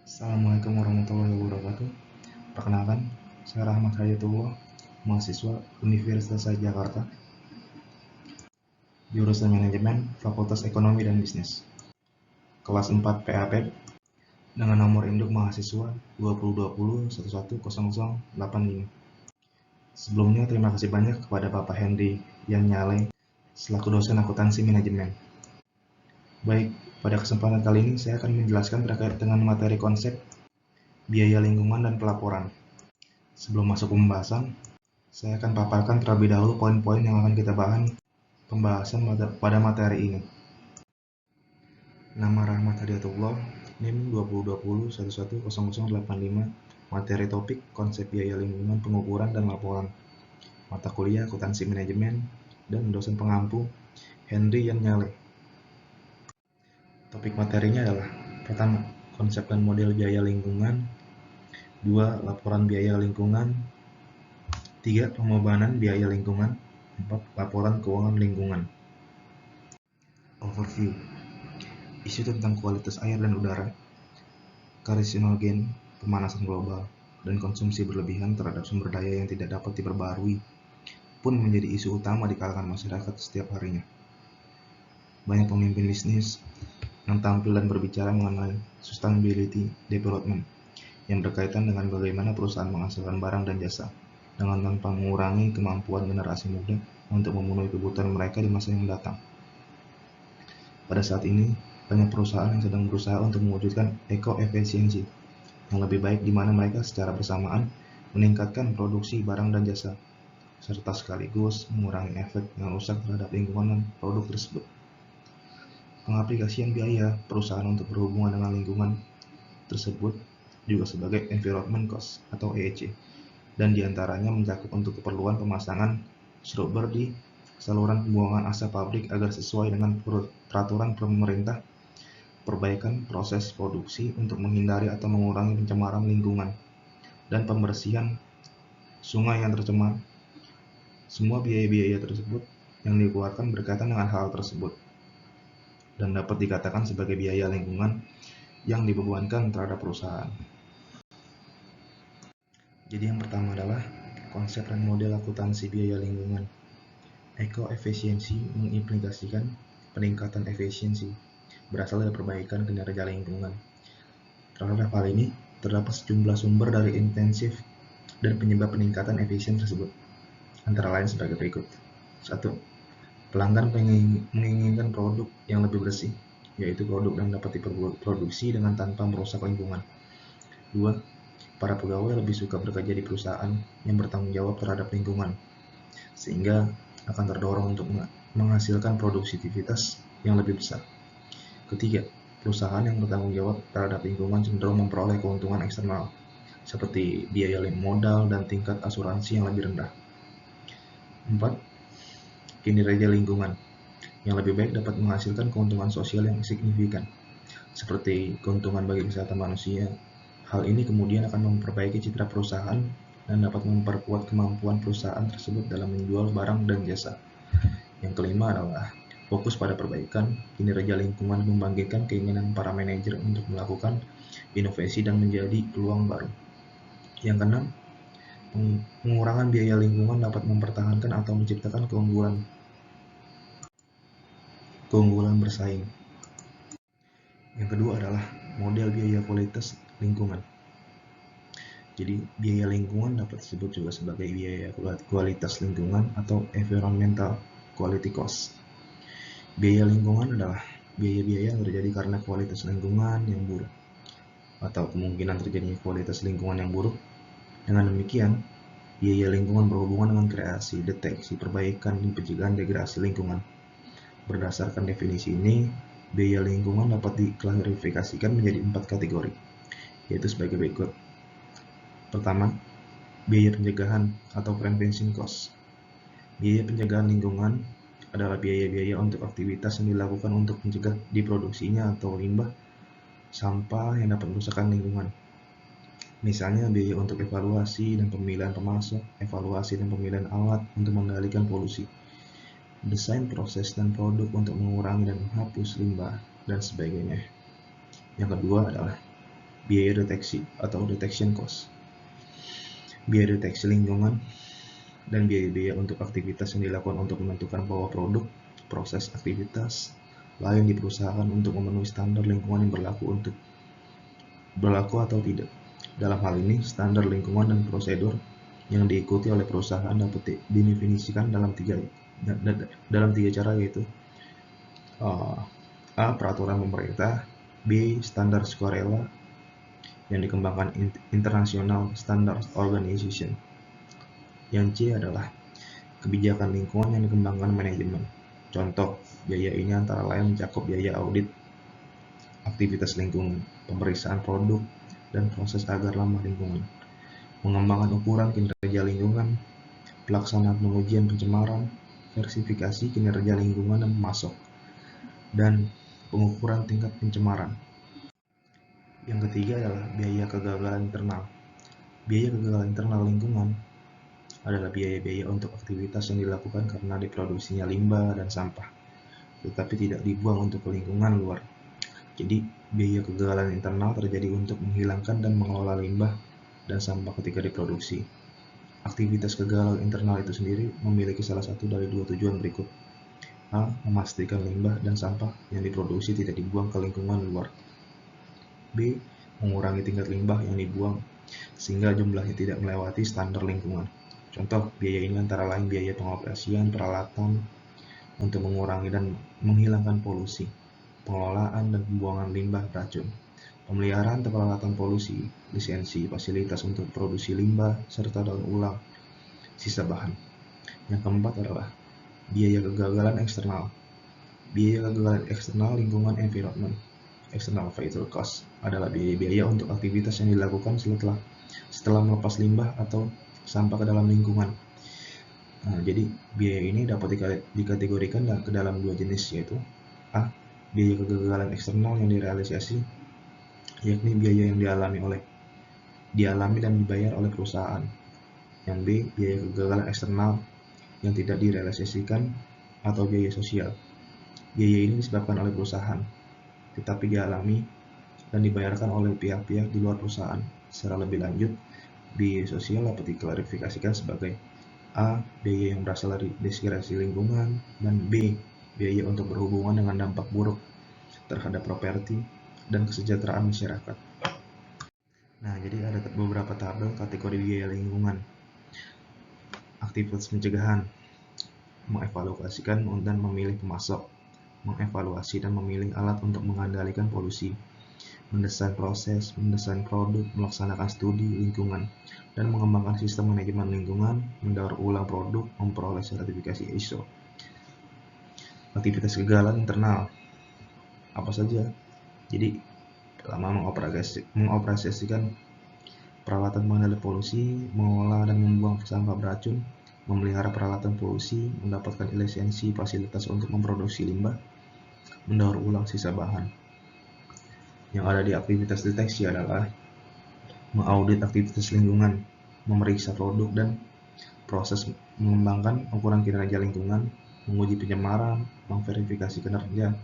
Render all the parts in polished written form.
Assalamualaikum warahmatullahi wabarakatuh. Perkenalkan, saya Rahmat Hayatullah, mahasiswa Universitas Jakarta, jurusan Manajemen, Fakultas Ekonomi dan Bisnis, kelas 4 PAP, dengan nomor induk mahasiswa 2020110085. Sebelumnya, terima kasih banyak kepada Bapak Hendy Yan Nyale, selaku dosen akuntansi manajemen. Baik, pada kesempatan kali ini saya akan menjelaskan terkait dengan materi konsep biaya lingkungan dan pelaporan. Sebelum masuk ke pembahasan, saya akan paparkan terlebih dahulu poin-poin yang akan kita bahas pembahasan pada materi ini. Nama Rahmat Hadiatullah, NIM 2020110085, materi topik konsep biaya lingkungan pengukuran dan laporan, mata kuliah akuntansi manajemen, dan dosen pengampu Hendy Yan Nyale. Topik materinya adalah: pertama, konsep dan model biaya lingkungan; 2, laporan biaya lingkungan; 3, pembebanan biaya lingkungan; 4, laporan keuangan lingkungan. Overview. Isu tentang kualitas air dan udara, karsinogen, pemanasan global, dan konsumsi berlebihan terhadap sumber daya yang tidak dapat diperbarui pun menjadi isu utama di kalangan masyarakat setiap harinya. Banyak pemimpin bisnis yang tampil dan berbicara mengenai sustainability development yang berkaitan dengan bagaimana perusahaan menghasilkan barang dan jasa dengan tanpa mengurangi kemampuan generasi muda untuk memenuhi kebutuhan mereka di masa yang mendatang. Pada saat ini, banyak perusahaan yang sedang berusaha untuk mewujudkan eco-efisiensi yang lebih baik, di mana mereka secara bersamaan meningkatkan produksi barang dan jasa, serta sekaligus mengurangi efek yang rusak terhadap lingkungan dan produk tersebut. Pengaplikasian biaya perusahaan untuk berhubungan dengan lingkungan tersebut juga sebagai environment cost atau EEC, dan diantaranya mencakup untuk keperluan pemasangan scrubber di saluran pembuangan asap pabrik agar sesuai dengan peraturan pemerintah, perbaikan proses produksi untuk menghindari atau mengurangi pencemaran lingkungan, dan pembersihan sungai yang tercemar. Semua biaya-biaya tersebut yang dikeluarkan berkaitan dengan hal tersebut dan dapat dikatakan sebagai biaya lingkungan yang dibebankan terhadap perusahaan. Jadi yang pertama adalah konsep dan model akuntansi biaya lingkungan. Eco-efisiensi mengimplikasikan peningkatan efisiensi berasal dari perbaikan kinerja lingkungan. Terhadap hal ini, terdapat sejumlah sumber dari intensif dan penyebab peningkatan efisien tersebut, antara lain sebagai berikut. 1. Pelanggan menginginkan produk yang lebih bersih, yaitu produk yang dapat diproduksi dengan tanpa merusak lingkungan. 2. Para pegawai lebih suka bekerja di perusahaan yang bertanggung jawab terhadap lingkungan, sehingga akan terdorong untuk menghasilkan produktivitas yang lebih besar. Ketiga, perusahaan yang bertanggung jawab terhadap lingkungan cenderung memperoleh keuntungan eksternal, seperti biaya modal dan tingkat asuransi yang lebih rendah. 4. Kinerja lingkungan yang lebih baik dapat menghasilkan keuntungan sosial yang signifikan, seperti keuntungan bagi kesehatan manusia. Hal ini kemudian akan memperbaiki citra perusahaan dan dapat memperkuat kemampuan perusahaan tersebut dalam menjual barang dan jasa. Yang kelima adalah fokus pada perbaikan kinerja lingkungan, membangkitkan keinginan para manajer untuk melakukan inovasi dan menjadi peluang baru. Yang keenam, pengurangan biaya lingkungan dapat mempertahankan atau menciptakan keunggulan bersaing. Yang kedua adalah model biaya kualitas lingkungan. Jadi, biaya lingkungan dapat disebut juga sebagai biaya kualitas lingkungan atau environmental quality cost. Biaya lingkungan adalah biaya-biaya yang terjadi karena kualitas lingkungan yang buruk atau kemungkinan terjadinya kualitas lingkungan yang buruk. Dengan demikian, biaya lingkungan berhubungan dengan kreasi, deteksi, perbaikan, dan pencegahan degradasi lingkungan. Berdasarkan definisi ini, biaya lingkungan dapat diklasifikasikan menjadi 4 kategori, yaitu sebagai berikut. Pertama, biaya pencegahan atau prevention cost. Biaya pencegahan lingkungan adalah biaya-biaya untuk aktivitas yang dilakukan untuk mencegah diproduksinya atau limbah sampah yang dapat merusakkan lingkungan. Misalnya biaya untuk evaluasi dan pemilihan pemasok, evaluasi dan pemilihan alat untuk mengendalikan polusi, desain proses dan produk untuk mengurangi dan menghapus limbah, dan sebagainya. Yang kedua adalah biaya deteksi atau detection cost, biaya deteksi lingkungan, dan biaya-biaya untuk aktivitas yang dilakukan untuk menentukan bahwa produk, proses, aktivitas lain di perusahaan untuk memenuhi standar lingkungan yang berlaku atau tidak. Dalam hal ini, standar lingkungan dan prosedur yang diikuti oleh perusahaan dapat didefinisikan dalam tiga cara, yaitu A. Peraturan pemerintah, B. Standar sukarela yang dikembangkan International Standards Organization, yang C adalah kebijakan lingkungan yang dikembangkan manajemen. Contoh, biaya ini antara lain mencakup biaya audit aktivitas lingkungan, pemeriksaan produk, dan proses agar ramah lingkungan, mengembangkan ukuran kinerja lingkungan, pelaksanaan pengujian pencemaran, verifikasi kinerja lingkungan dan pemasok, dan pengukuran tingkat pencemaran. Yang ketiga adalah biaya kegagalan internal. Biaya kegagalan internal lingkungan adalah biaya-biaya untuk aktivitas yang dilakukan karena diproduksinya limbah dan sampah, tetapi tidak dibuang untuk ke lingkungan luar. Jadi, biaya kegagalan internal terjadi untuk menghilangkan dan mengelola limbah dan sampah ketika diproduksi. Aktivitas kegagalan internal itu sendiri memiliki salah satu dari dua tujuan berikut. A. Memastikan limbah dan sampah yang diproduksi tidak dibuang ke lingkungan luar. B. Mengurangi tingkat limbah yang dibuang sehingga jumlahnya tidak melewati standar lingkungan. Contoh, biaya ini antara lain biaya pengoperasian peralatan untuk mengurangi dan menghilangkan polusi, pengelolaan dan pembuangan limbah beracun, pemeliharaan peralatan polusi, lisensi, fasilitas untuk produksi limbah, serta daur ulang sisa bahan. Yang keempat adalah biaya kegagalan eksternal. Biaya kegagalan eksternal lingkungan environment, external factor cost, adalah biaya-biaya untuk aktivitas yang dilakukan setelah melepas limbah atau sampah ke dalam lingkungan. Nah, jadi biaya ini dapat dikategorikan ke dalam dua jenis, yaitu A. Biaya kegagalan eksternal yang direalisasi, yakni biaya yang dialami dan dibayar oleh perusahaan. Yang B. Biaya kegagalan eksternal yang tidak direalisasikan atau biaya sosial. Biaya ini disebabkan oleh perusahaan, tetapi dialami dan dibayarkan oleh pihak-pihak di luar perusahaan. Secara lebih lanjut, biaya sosial dapat diklarifikasikan sebagai A. Biaya yang berasal dari diskresi lingkungan, dan B. Biaya untuk berhubungan dengan dampak buruk terhadap properti dan kesejahteraan masyarakat. Nah, jadi ada beberapa tabel kategori biaya lingkungan. Aktivitas pencegahan, mengevaluasikan dan memilih pemasok, mengevaluasi dan memilih alat untuk mengendalikan polusi, mendesain proses, mendesain produk, melaksanakan studi lingkungan, dan mengembangkan sistem manajemen lingkungan, mendaur ulang produk, memperoleh sertifikasi ISO. Aktivitas kegagalan internal apa saja? Jadi, pertama, mengoperasikan peralatan pengendali polusi, mengolah dan membuang sampah beracun, memelihara peralatan polusi, mendapatkan lisensi fasilitas untuk memproduksi limbah, mendaur ulang sisa bahan. Yang ada di aktivitas deteksi adalah mengaudit aktivitas lingkungan, memeriksa produk dan proses, mengembangkan ukuran kinerja lingkungan, menguji pencemaran, memverifikasi kinerja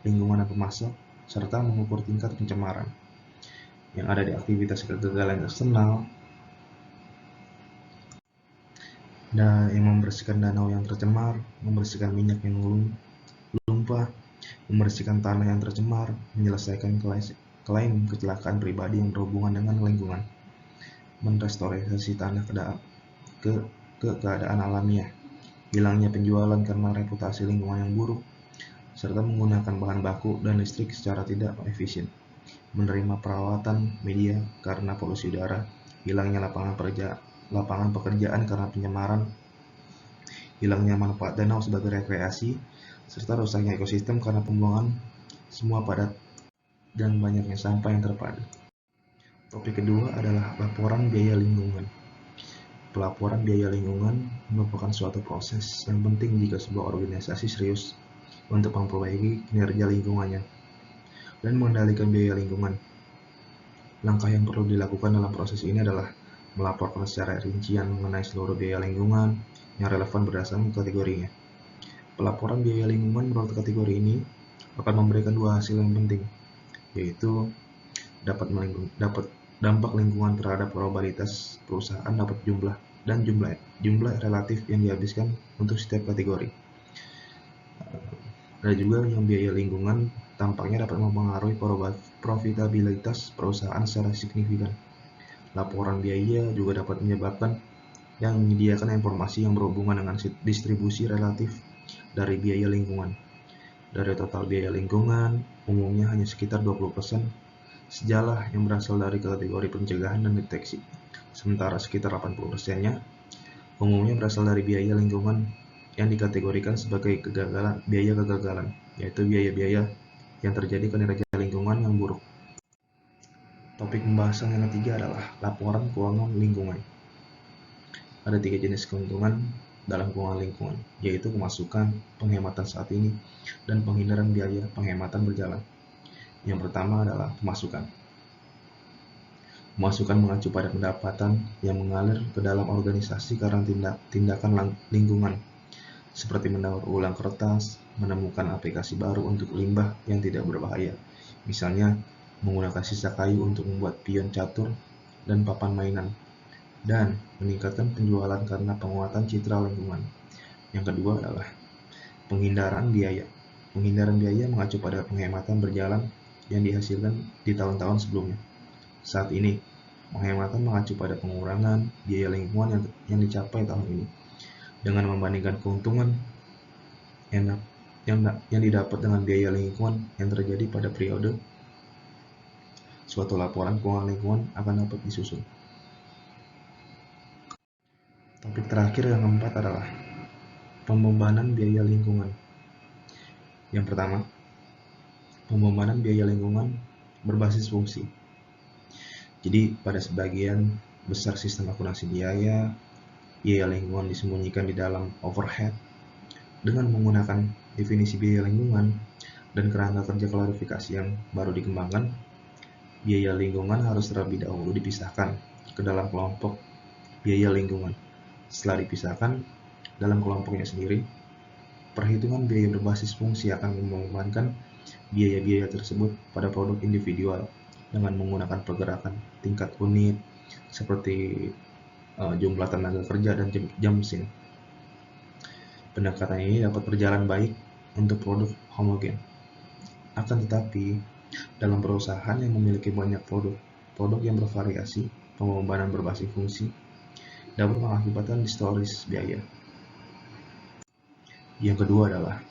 lingkungan dan pemasok, serta mengukur tingkat pencemaran. Yang ada di aktivitas kegagalan eksternal, yang membersihkan danau yang tercemar, membersihkan minyak yang lumpah, membersihkan tanah yang tercemar, menyelesaikan klaim kecelakaan pribadi yang berhubungan dengan lingkungan, merestorasi tanah ke keadaan alamiah, hilangnya penjualan karena reputasi lingkungan yang buruk, serta menggunakan bahan baku dan listrik secara tidak efisien, menerima perawatan media karena polusi udara, hilangnya lapangan pekerjaan karena pencemaran, hilangnya manfaat danau sebagai rekreasi, serta rusaknya ekosistem karena pembuangan semua padat dan banyaknya sampah yang terpadu. Topik kedua adalah laporan biaya lingkungan. Pelaporan biaya lingkungan merupakan suatu proses yang penting jika sebuah organisasi serius untuk memperbaiki kinerja lingkungannya dan mengendalikan biaya lingkungan. Langkah yang perlu dilakukan dalam proses ini adalah melaporkan secara rincian mengenai seluruh biaya lingkungan yang relevan berdasarkan kategorinya. Pelaporan biaya lingkungan menurut kategori ini akan memberikan dua hasil yang penting, yaitu dapat dampak lingkungan terhadap probabilitas perusahaan dapat jumlah relatif yang dihabiskan untuk setiap kategori. Ada juga yang biaya lingkungan tampaknya dapat mempengaruhi profitabilitas perusahaan secara signifikan. Laporan biaya juga dapat menyebabkan yang menyediakan informasi yang berhubungan dengan distribusi relatif dari biaya lingkungan. Dari total biaya lingkungan, umumnya hanya sekitar 20% sejalah yang berasal dari kategori pencegahan dan deteksi, sementara sekitar 80%-nya umumnya berasal dari biaya lingkungan yang dikategorikan sebagai biaya kegagalan, yaitu biaya-biaya yang terjadi kinerja lingkungan yang buruk. Topik pembahasan yang ketiga adalah laporan keuangan lingkungan. Ada 3 jenis keuntungan dalam keuangan lingkungan, yaitu pemasukan, penghematan saat ini, dan penghindaran biaya penghematan berjalan. Yang pertama adalah pemasukan. Pemasukan mengacu pada pendapatan yang mengalir ke dalam organisasi karena tindakan lingkungan, seperti mendaur ulang kertas, menemukan aplikasi baru untuk limbah yang tidak berbahaya, misalnya menggunakan sisa kayu untuk membuat pion catur dan papan mainan, dan meningkatkan penjualan karena penguatan citra lingkungan. Yang kedua adalah penghindaran biaya. Penghindaran biaya mengacu pada penghematan berjalan yang dihasilkan di tahun-tahun sebelumnya. Saat ini, penghematan mengacu pada pengurangan biaya lingkungan yang dicapai tahun ini dengan membandingkan keuntungan yang didapat dengan biaya lingkungan yang terjadi pada periode. Suatu laporan keuangan lingkungan akan dapat disusun. Topik terakhir yang keempat adalah pembebanan biaya lingkungan. Yang pertama, pembebanan biaya lingkungan berbasis fungsi. Jadi pada sebagian besar sistem akuntansi biaya lingkungan disembunyikan di dalam overhead. Dengan menggunakan definisi biaya lingkungan dan kerangka kerja klarifikasi yang baru dikembangkan, biaya lingkungan harus terlebih dahulu dipisahkan ke dalam kelompok biaya lingkungan. Setelah dipisahkan dalam kelompoknya sendiri, perhitungan biaya berbasis fungsi akan membebankan biaya-biaya tersebut pada produk individual dengan menggunakan pergerakan tingkat unit seperti jumlah tenaga kerja dan jam mesin. Pendekatan ini dapat berjalan baik untuk produk homogen. Akan tetapi, dalam perusahaan yang memiliki banyak produk yang bervariasi, pembebanan berbasis fungsi dapat mengakibatkan distoris biaya. Yang kedua adalah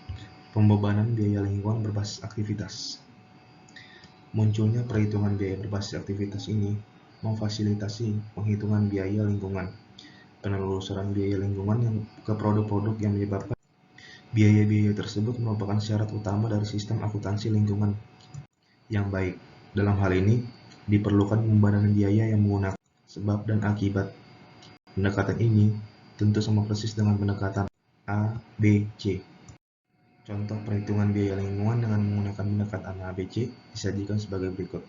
pembebanan biaya lingkungan berbasis aktivitas. Munculnya perhitungan biaya berbasis aktivitas ini memfasilitasi penghitungan biaya lingkungan, penelusuran biaya lingkungan yang ke produk-produk yang menyebabkan biaya-biaya tersebut merupakan syarat utama dari sistem akuntansi lingkungan yang baik. Dalam hal ini, diperlukan pembebanan biaya yang menggunakan sebab dan akibat. Pendekatan ini tentu sama persis dengan pendekatan A, B, C. Contoh perhitungan biaya lingkungan dengan menggunakan pendekatan A, B, C disajikan sebagai berikut.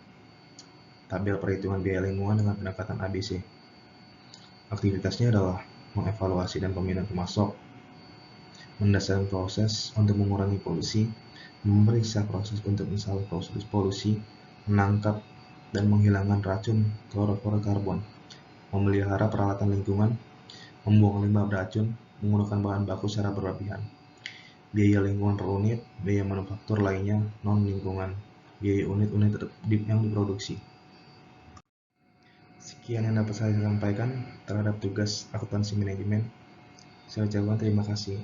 Tabel perhitungan biaya lingkungan dengan pendekatan ABC. Aktivitasnya adalah mengevaluasi dan pembinaan pemasok, mendasarkan proses untuk mengurangi polusi, memeriksa proses untuk misalnya polusi, menangkap dan menghilangkan racun klorofluorokarbon, memelihara peralatan lingkungan, membuang limbah beracun, menggunakan bahan baku secara berlebihan, biaya lingkungan per unit, biaya manufaktur lainnya non-lingkungan, biaya unit-unit yang diproduksi. Sekian yang dapat saya sampaikan terhadap tugas akuntansi manajemen. Saya ucapkan terima kasih.